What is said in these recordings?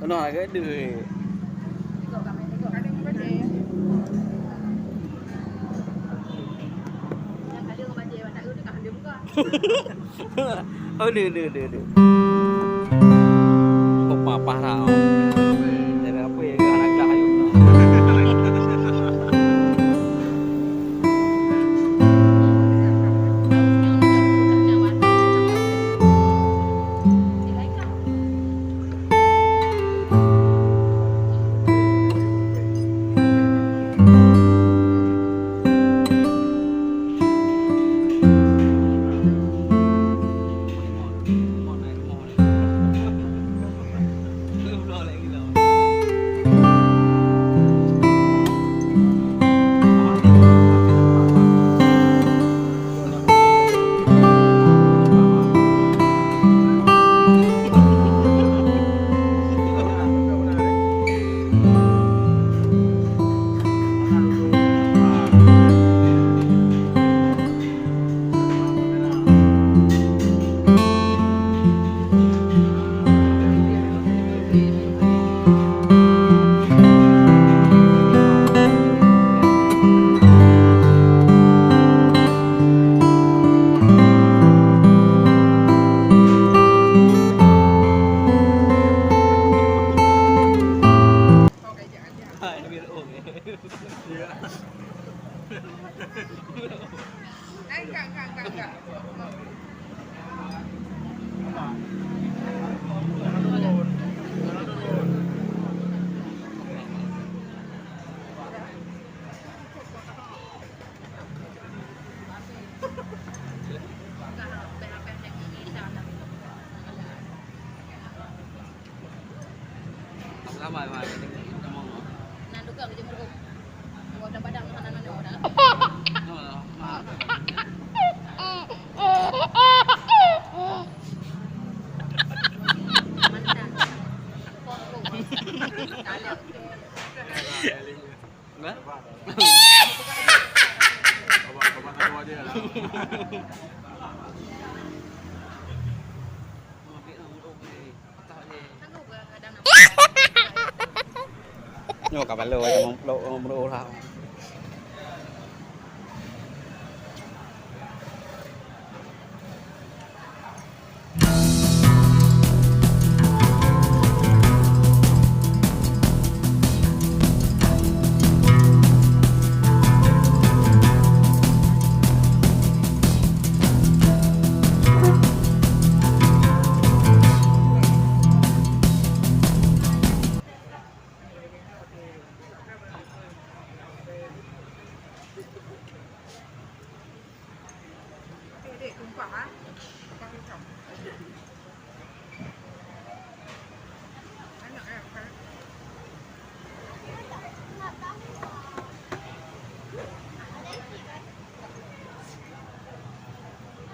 Nó là cái đường Aduh. Kok papa tau. Dari apa ya anak kayu. Enggak. Lama mai ngomong. Nan tukang jemur ko. Udah padang makanan udah. No, maaf. Enggak? Bapak ketua dia lah. Nhô cả bạn lười mong lô thao. Để cùng quả á. Con đi chồng. Anh nhận em cái.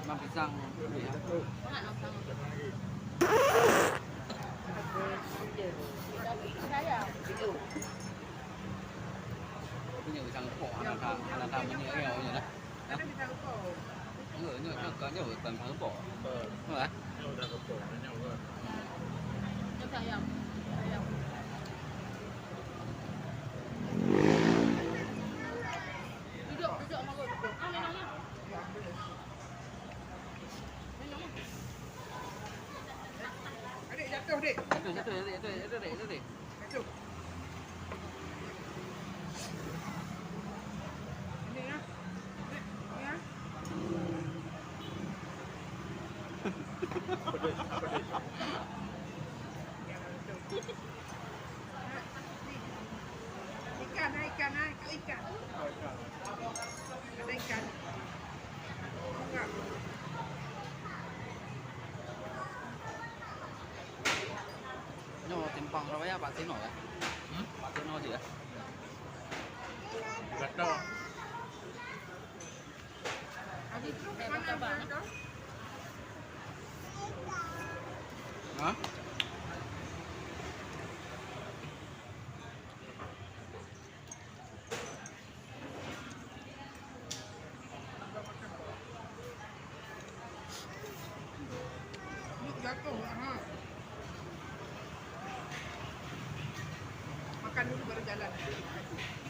Mang pisang. Punya pisang kok anak-anak menyewa vậy đó. Nó bị thằng cổ. Có nhiều cần thắng bỏ. Đúng rồi. Udah ke pok, ini udah. Nó sayang. Duduk sama gue. Ini nanya. Adik jatuh, Dik. Itu deh. Jatuh. Ini ya. Ini ya. Ikan. Ada ikan. Enggak. Nhưng mà timpang berapa ya Pak Tino ya? Pak Tino sih ya. Enggak tahu. Adik, mana abang? Hah? Jatuh. jalan.